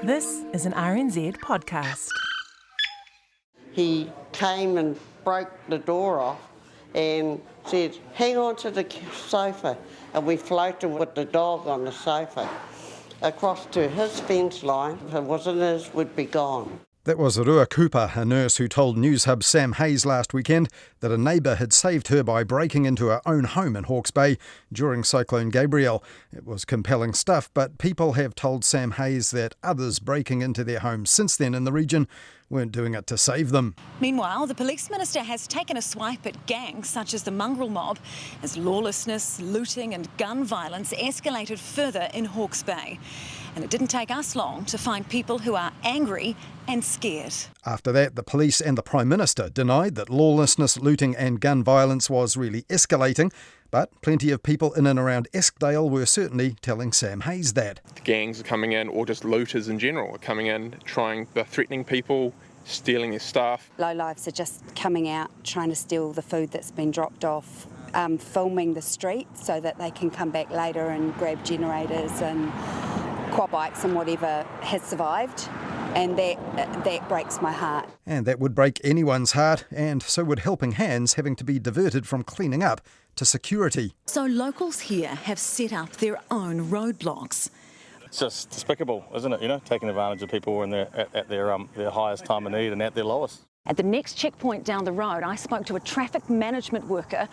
This is an RNZ podcast. He came and broke the door off and said, hang on to the sofa. And we floated with the dog on the sofa across to his fence line. If it wasn't his, we'd be gone. That was Rua Cooper, a nurse who told News Hub's Sam Hayes last weekend that a neighbour had saved her by breaking into her own home in Hawke's Bay during Cyclone Gabrielle. It was compelling stuff, but people have told Sam Hayes that others breaking into their homes since then in the region weren't doing it to save them. Meanwhile, the police minister has taken a swipe at gangs such as the mongrel mob as lawlessness, looting and gun violence escalated further in Hawke's Bay. And it didn't take us long to find people who are angry and scared. After that, the police and the Prime Minister denied that lawlessness, looting and gun violence was really escalating, but plenty of people in and around Eskdale were certainly telling Sam Hayes that. The gangs are coming in, or just looters in general, are coming in, they're threatening people, stealing their stuff. Lowlifes are just coming out, trying to steal the food that's been dropped off, filming the street so that they can come back later and grab generators and quad bikes and whatever has survived. And that breaks my heart. And that would break anyone's heart, and so would Helping Hands having to be diverted from cleaning up to security. So locals here have set up their own roadblocks. It's just despicable, isn't it? You know, taking advantage of people when they're at their highest time of need and at their lowest. At the next checkpoint down the road, I spoke to a traffic management worker.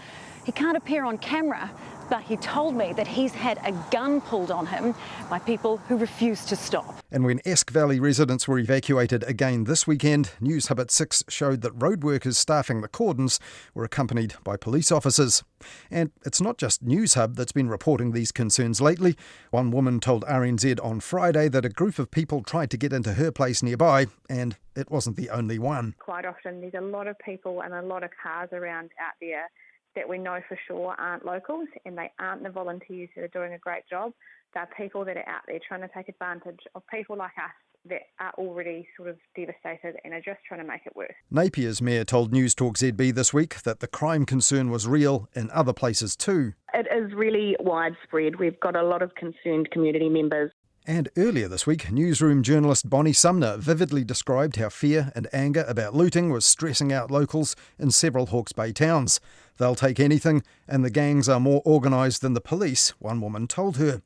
He can't appear on camera, but he told me that he's had a gun pulled on him by people who refuse to stop. And when Esk Valley residents were evacuated again this weekend, News Hub at 6 showed that road workers staffing the cordons were accompanied by police officers. And it's not just News Hub that's been reporting these concerns lately. One woman told RNZ on Friday that a group of people tried to get into her place nearby, and it wasn't the only one. Quite often there's a lot of people and a lot of cars around out there that we know for sure aren't locals, and they aren't the volunteers that are doing a great job. They're people that are out there trying to take advantage of people like us that are already sort of devastated and are just trying to make it worse. Napier's mayor told News Talk ZB this week that the crime concern was real in other places too. It is really widespread. We've got a lot of concerned community members. And earlier this week, newsroom journalist Bonnie Sumner vividly described how fear and anger about looting was stressing out locals in several Hawke's Bay towns. They'll take anything, and the gangs are more organised than the police, one woman told her.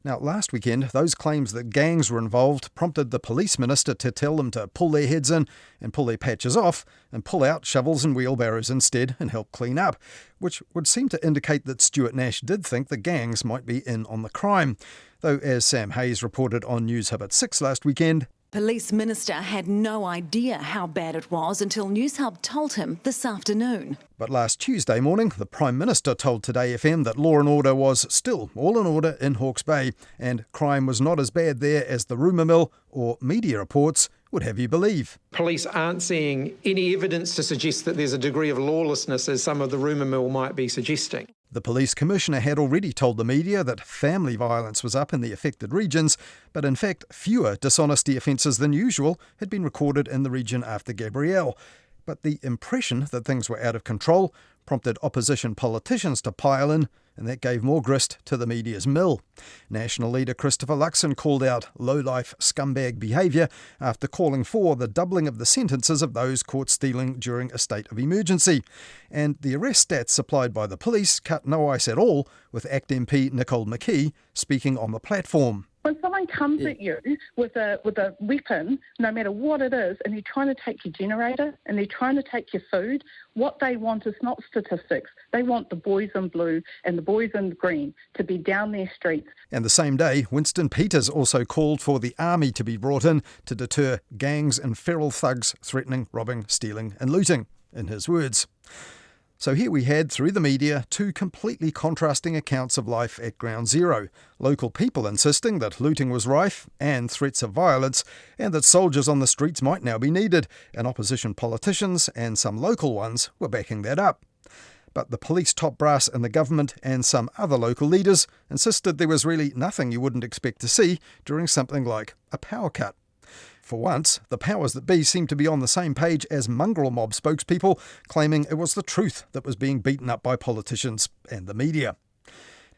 Now, last weekend, those claims that gangs were involved prompted the police minister to tell them to pull their heads in and pull their patches off and pull out shovels and wheelbarrows instead and help clean up, which would seem to indicate that Stuart Nash did think the gangs might be in on the crime. Though, as Sam Hayes reported on News Hub at 6 last weekend, Police Minister had no idea how bad it was until News Hub told him this afternoon. But last Tuesday morning, the Prime Minister told Today FM that law and order was still all in order in Hawke's Bay, and crime was not as bad there as the rumour mill or media reports would have you believe. Police aren't seeing any evidence to suggest that there's a degree of lawlessness as some of the rumour mill might be suggesting. The police commissioner had already told the media that family violence was up in the affected regions, but in fact fewer dishonesty offences than usual had been recorded in the region after Gabrielle. But the impression that things were out of control prompted opposition politicians to pile in, and that gave more grist to the media's mill. National leader Christopher Luxon called out low-life scumbag behaviour after calling for the doubling of the sentences of those caught stealing during a state of emergency. And the arrest stats supplied by the police cut no ice at all, with ACT MP Nicole McKee speaking on the platform. When someone comes at you with a weapon, no matter what it is, and they're trying to take your generator and they're trying to take your food, what they want is not statistics. They want the boys in blue and the boys in green to be down their streets. And the same day, Winston Peters also called for the army to be brought in to deter gangs and feral thugs threatening, robbing, stealing and looting, in his words. So here we had, through the media, two completely contrasting accounts of life at Ground Zero. Local people insisting that looting was rife and threats of violence, and that soldiers on the streets might now be needed, and opposition politicians and some local ones were backing that up. But the police top brass in the government and some other local leaders insisted there was really nothing you wouldn't expect to see during something like a power cut. For once, the powers that be seemed to be on the same page as mongrel mob spokespeople, claiming it was the truth that was being beaten up by politicians and the media.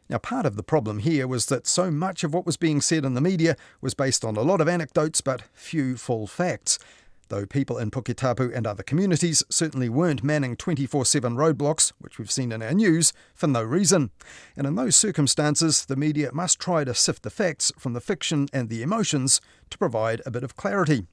Now, part of the problem here was that so much of what was being said in the media was based on a lot of anecdotes but few full facts. Though people in Puketapu and other communities certainly weren't manning 24/7 roadblocks, which we've seen in our news, for no reason. And in those circumstances, the media must try to sift the facts from the fiction and the emotions to provide a bit of clarity.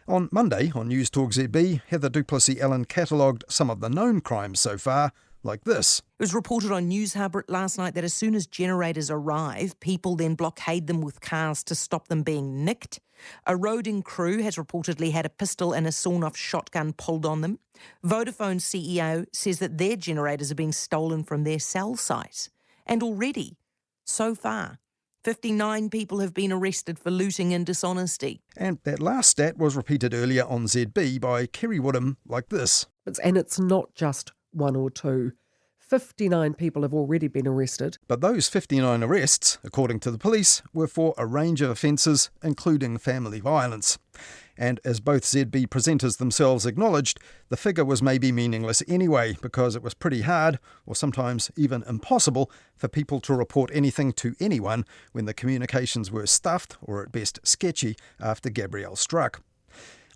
On Monday, on News Talk ZB, Heather Duplessis-Allen catalogued some of the known crimes so far, like this. It was reported on News Hub last night that as soon as generators arrive, people then blockade them with cars to stop them being nicked. A roading crew has reportedly had a pistol and a sawn-off shotgun pulled on them. Vodafone's CEO says that their generators are being stolen from their cell site. And already, so far, 59 people have been arrested for looting and dishonesty. And that last stat was repeated earlier on ZB by Kerry Woodham like this. And it's not just one or two. 59 people have already been arrested. But those 59 arrests, according to the police, were for a range of offences, including family violence. And as both ZB presenters themselves acknowledged, the figure was maybe meaningless anyway, because it was pretty hard, or sometimes even impossible, for people to report anything to anyone when the communications were stuffed, or at best sketchy, after Gabrielle struck.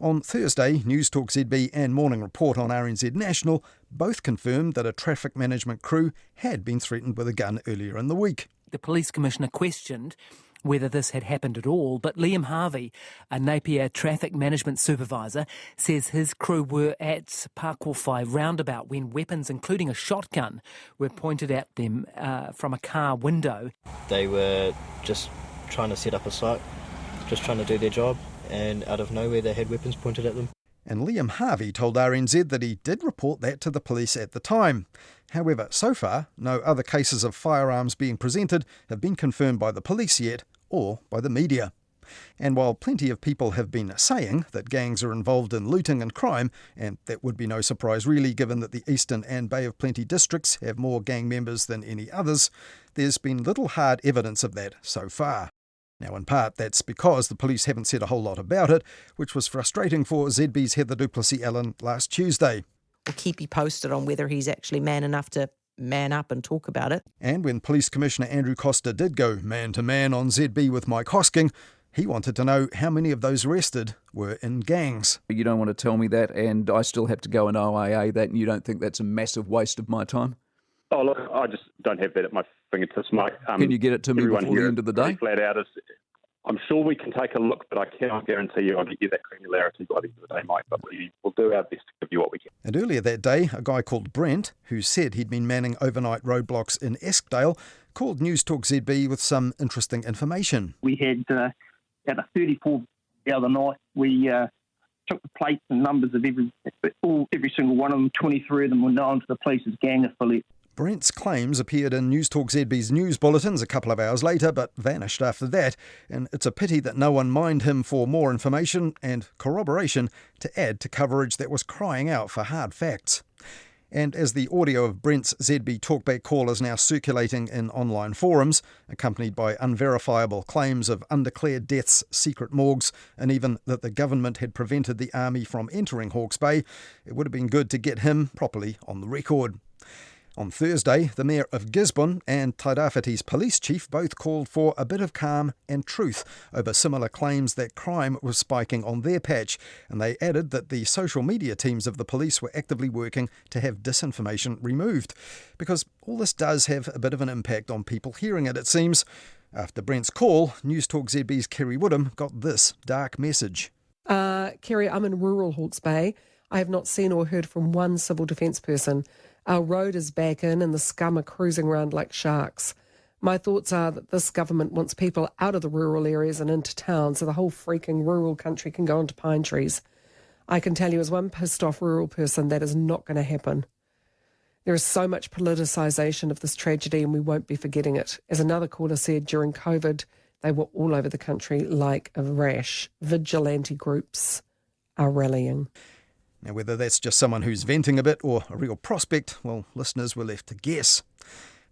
On Thursday, News Talk ZB and Morning Report on RNZ National both confirmed that a traffic management crew had been threatened with a gun earlier in the week. The police commissioner questioned whether this had happened at all, but Liam Harvey, a Napier traffic management supervisor, says his crew were at Pakowhai roundabout when weapons, including a shotgun, were pointed at them from a car window. They were just trying to set up a site, just trying to do their job, and out of nowhere they had weapons pointed at them. And Liam Harvey told RNZ that he did report that to the police at the time. However, so far, no other cases of firearms being presented have been confirmed by the police yet, or by the media. And while plenty of people have been saying that gangs are involved in looting and crime, and that would be no surprise really given that the Eastern and Bay of Plenty districts have more gang members than any others, there's been little hard evidence of that so far. Now, in part, that's because the police haven't said a whole lot about it, which was frustrating for ZB's Heather Duplessis-Allen last Tuesday. We'll keep you posted on whether he's actually man enough to man up and talk about it. And when Police Commissioner Andrew Coster did go man-to-man on ZB with Mike Hosking, he wanted to know how many of those arrested were in gangs. You don't want to tell me that, and I still have to go and OAA that, and you don't think that's a massive waste of my time? Oh, look, I just don't have that at my fingertips, Mike. Can you get it to me before the end of the day? Flat out, I'm sure we can take a look, but I cannot guarantee you I'll get you that granularity by the end of the day, Mike. But we'll do our best to give you what we can. And earlier that day, a guy called Brent, who said he'd been manning overnight roadblocks in Eskdale, called News Talk ZB with some interesting information. We had about a 34 the other night. We took the plates and numbers of every single one of them. 23 of them were known to the police as gang affiliates. Brent's claims appeared in News Talk ZB's news bulletins a couple of hours later, but vanished after that, and it's a pity that no one mined him for more information and corroboration to add to coverage that was crying out for hard facts. And as the audio of Brent's ZB talkback call is now circulating in online forums, accompanied by unverifiable claims of undeclared deaths, secret morgues, and even that the government had prevented the army from entering Hawke's Bay, it would have been good to get him properly on the record. On Thursday, the Mayor of Gisborne and Tairāwhiti's police chief both called for a bit of calm and truth over similar claims that crime was spiking on their patch, and they added that the social media teams of the police were actively working to have disinformation removed, because all this does have a bit of an impact on people hearing it seems. After Brent's call, News Talk ZB's Kerry Woodham got this dark message. Kerry, I'm in rural Hawke's Bay. I have not seen or heard from one civil defence person. Our road is back in and the scum are cruising around like sharks. My thoughts are that this government wants people out of the rural areas and into town so the whole freaking rural country can go into pine trees. I can tell you as one pissed off rural person that is not going to happen. There is so much politicisation of this tragedy and we won't be forgetting it. As another caller said, during COVID, they were all over the country like a rash. Vigilante groups are rallying. Now, whether that's just someone who's venting a bit or a real prospect, well, listeners were left to guess.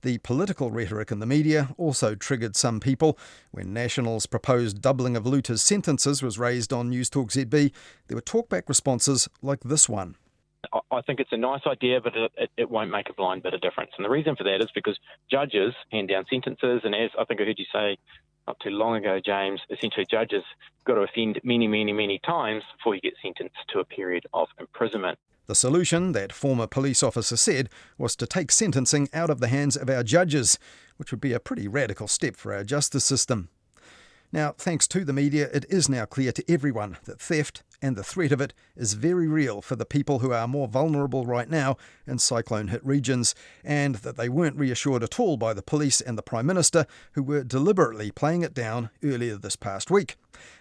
The political rhetoric in the media also triggered some people. When National's proposed doubling of looters' sentences was raised on News Talk ZB, there were talkback responses like this one. I think it's a nice idea, but it won't make a blind bit of difference. And the reason for that is because judges hand down sentences, and as I think I heard you say not too long ago, James, essentially judges got to offend many, many, many times before you get sentenced to a period of imprisonment. The solution, that former police officer said, was to take sentencing out of the hands of our judges, which would be a pretty radical step for our justice system. Now, thanks to the media, it is now clear to everyone that theft and the threat of it is very real for the people who are more vulnerable right now in cyclone-hit regions, and that they weren't reassured at all by the police and the Prime Minister, who were deliberately playing it down earlier this past week.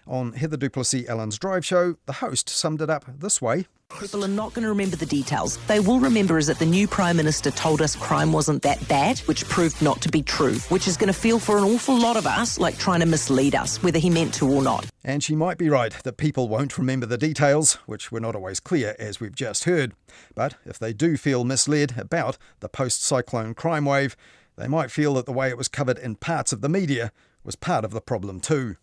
On Heather Duplessis-Allen's Drive Show, the host summed it up this way. People are not going to remember the details. They will remember is that the new Prime Minister told us crime wasn't that bad, which proved not to be true, which is going to feel for an awful lot of us like trying to mislead us, whether he meant to or not. And she might be right that people won't remember the details, which were not always clear, as we've just heard. But if they do feel misled about the post-cyclone crime wave, they might feel that the way it was covered in parts of the media was part of the problem too.